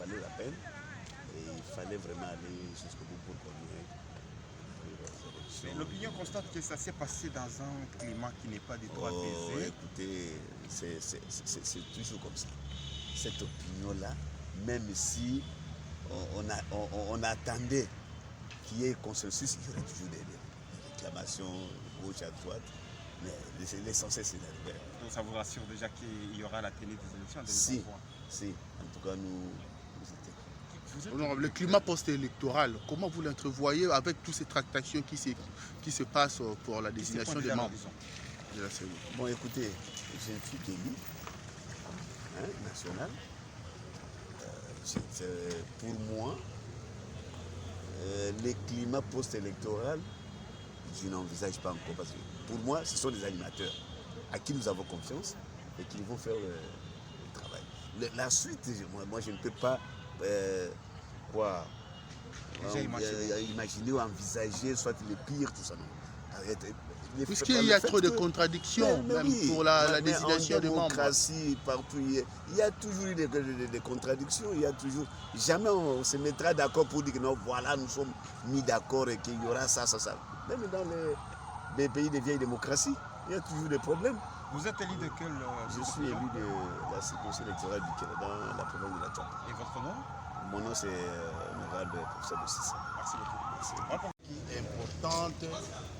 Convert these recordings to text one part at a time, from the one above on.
valait la peine. Et il fallait vraiment aller jusqu'au bout pour conduire. Mais l'opinion constate que ça s'est passé dans un climat qui n'est pas du tout apaisé. Écoutez, c'est toujours comme ça. Cette opinion-là, même si on attendait qu'il y ait consensus, il y aurait toujours des réclamations gauche à droite. Mais l'essentiel, c'est d'arriver. Donc ça vous rassure déjà qu'il y aura la tenue des élections en 2023? Si, en tout cas, nous Honorable, le climat post-électoral, comment vous l'entrevoyez avec toutes ces tractations qui se passent pour la désignation des membres de la CENI? Bon, écoutez, je suis élu national. Pour moi, les climats post-électoral, je n'envisage pas encore. Parce que pour moi, ce sont des animateurs à qui nous avons confiance et qui vont faire le travail. La suite, moi, je ne peux pas imaginer ou envisager soit le pire, tout ça. Non. Puisqu'il y a trop de contradictions, même pour la désignation des membres. En démocratie, partout, il y a toujours eu des contradictions. Il y a toujours, jamais on se mettra d'accord pour dire que non, voilà, nous sommes mis d'accord et qu'il y aura ça. Même dans les pays de vieilles démocraties, il y a toujours des problèmes. Vous êtes élu de quel Je suis élu de la circonscription électorale du Kenya, dans la province de la Tchad. Et votre nom? Mon nom c'est honorable professeur de Sissa. Merci beaucoup. Qui est importante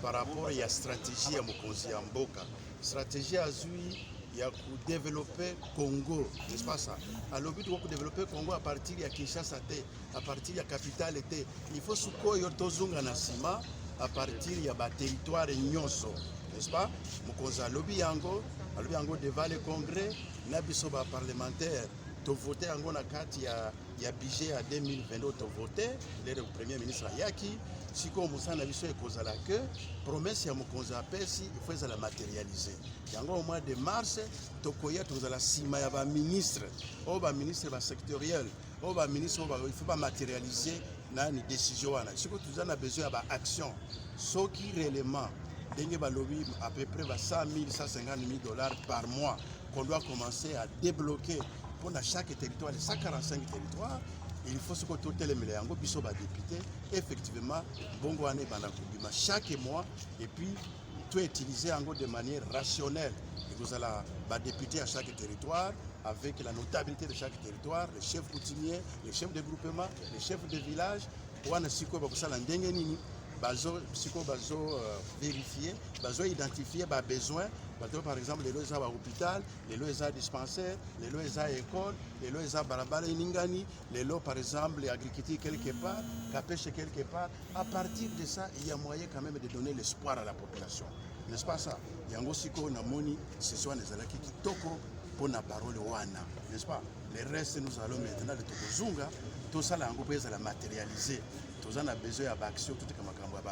par rapport à la stratégie ya mokonzi ya mboka. Stratégie azui ya développer Congo, n'est-ce pas ça? Alors but de développer Congo à partir de Kinshasa te, à partir de la capitale te. Il faut sukoyo tozunga na sima à partir de ba territoire nyonso, n'est-ce pas? Mokonzi alobi yango devant le congrès na biso ba parlementaire to voter yango na kati ya budget à 2022 to voter le premier ministre Yaki siko musana biso ekozala que promesse ya mokonzi apesi il faut la matérialiser yango au mois de mars tokoya tozala sima ya ba ministre ba sectoriel ba ministre il faut pas matérialiser na ni décision wana siko tozana besoin ya ba action soki réellement ndenge balobi à peu près 100 000 150 000 dollars par mois qu'on doit commencer à débloquer pour chaque territoire, les 145 territoires, il faut que tout le monde puisse député. Effectivement, bongo ane banda kubima chaque mois et puis tout utiliser de manière rationnelle. Et vous allez député à chaque territoire avec la notabilité de chaque territoire, les chefs coutumiers, les chefs de groupement, les chefs de village. Wana siko bakusala ndenge nini bazo vérifier, bazo identifier ba besoin. Par exemple, les lois à l'hôpital, les lois à dispensaire, les lois à l'école, les lois à barabara ningani, les lois par exemple l'agriculture quelque part, la pêche quelque part. À partir de ça, il y a moyen quand même de donner l'espoir à la population. N'est-ce pas ça? Yango siko na moni, ce soit les alaki qui toko pour na parole wana. N'est-ce pas? Les restes nous allons maintenant le tokozunga, tout ça la yango peut la matérialiser. Tout ça on a besoin d'action, tout comme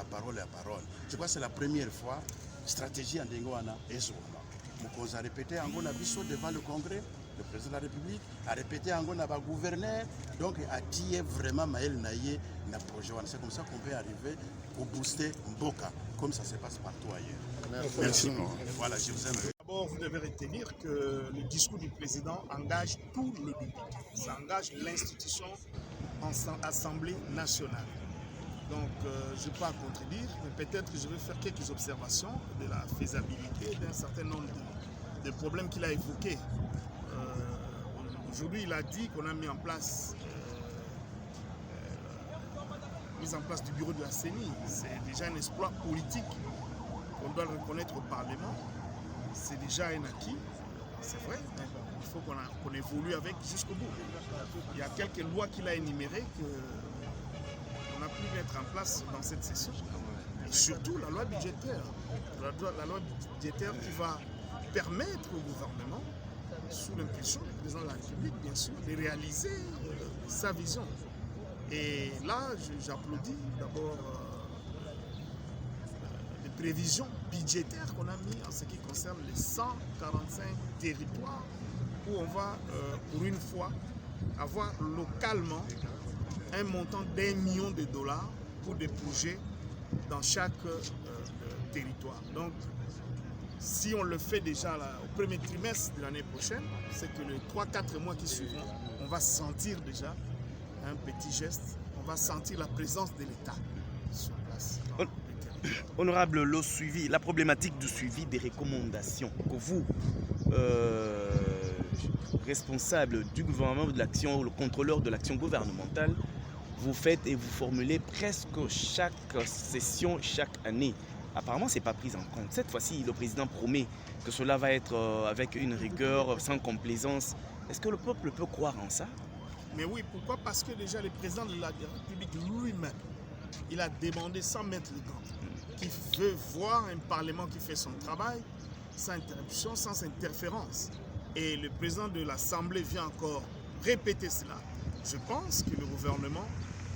parole à parole. Je crois que c'est la première fois. Stratégie en Dengoana et Zouama. Mokonzi a répété en Gonabiso devant le Congrès, le président de la République, a répété en Gonaba gouverneur, donc a tiré vraiment Maël Naye na projet. C'est comme ça qu'on peut arriver au booster Mboka, comme ça se passe partout ailleurs. Merci. Voilà, je vous aime. D'abord, vous devez retenir que le discours du président engage tout le député. Ça engage l'institution en Assemblée nationale. Donc, je ne peux pas contredire, mais peut-être que je vais faire quelques observations de la faisabilité d'un certain nombre de problèmes qu'il a évoqués. Aujourd'hui, il a dit qu'on a mis en place du bureau de la CENI. C'est déjà un exploit politique qu'on doit le reconnaître au Parlement. C'est déjà un acquis, c'est vrai, mais il faut qu'on évolue avec jusqu'au bout. Il y a quelques lois qu'il a énumérées qu'on a pu mettre en place dans cette session. Et surtout la loi budgétaire. La loi budgétaire qui va permettre au gouvernement, sous l'impulsion du président de la République, bien sûr, de réaliser sa vision. Et là, j'applaudis d'abord les prévisions budgétaires qu'on a mis en ce qui concerne les 145 territoires où on va, pour une fois, avoir localement un montant d'1 million de dollars pour des projets dans chaque territoire. Donc, si on le fait déjà là, au premier trimestre de l'année prochaine, c'est que les 3-4 mois qui suivront, on va sentir déjà un petit geste, on va sentir la présence de l'État sur place. Honorable, le suivi, la problématique du suivi des recommandations que vous, responsable du gouvernement de l'action, le contrôleur de l'action gouvernementale, vous faites et vous formulez presque chaque session, chaque année. Apparemment, ce n'est pas pris en compte. Cette fois-ci, le président promet que cela va être avec une rigueur, sans complaisance. Est-ce que le peuple peut croire en ça? Mais oui, pourquoi? Parce que déjà le président de la République lui-même, il a demandé sans mettre les gants, qu'il veut voir un parlement qui fait son travail sans interruption, sans interférence. Et le président de l'Assemblée vient encore répéter cela. Je pense que le gouvernement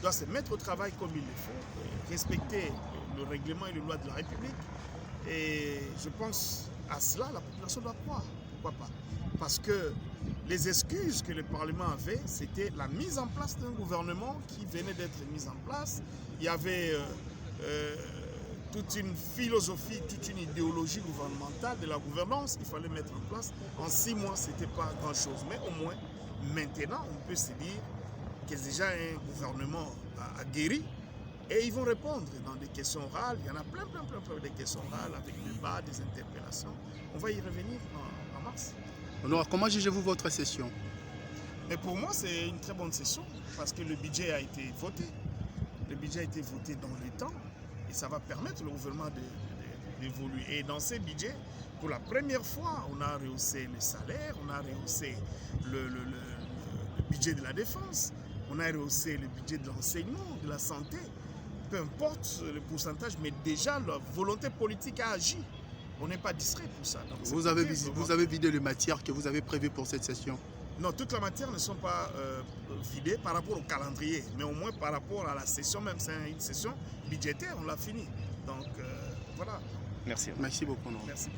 doit se mettre au travail comme il le faut, respecter le règlement et les lois de la République. Et je pense à cela, la population doit croire. Pourquoi pas? Parce que les excuses que le Parlement avait, c'était la mise en place d'un gouvernement qui venait d'être mis en place. Il y avait toute une philosophie, toute une idéologie gouvernementale de la gouvernance qu'il fallait mettre en place. En 6 mois, ce n'était pas grand-chose. Mais au moins, maintenant, on peut se dire que déjà un gouvernement aguerri et ils vont répondre dans des questions orales. Il y en a plein de questions orales avec des débats, des interpellations. On va y revenir en mars. Alors, comment jugez-vous votre session? Mais pour moi, c'est une très bonne session parce que le budget a été voté. Le budget a été voté dans le temps et ça va permettre au gouvernement d'évoluer. Et dans ces budgets, pour la première fois, on a rehaussé le salaire, on a rehaussé le budget de la défense, on a rehaussé le budget de l'enseignement, de la santé. Peu importe le pourcentage, mais déjà la volonté politique a agi. On n'est pas distrait pour ça. Donc, vous avez vidé les matières que vous avez prévues pour cette session? Non, toutes les matières ne sont pas vidées par rapport au calendrier, mais au moins par rapport à la session, même si c'est une session budgétaire, on l'a fini. Donc voilà. Merci. Merci beaucoup. Non. Merci.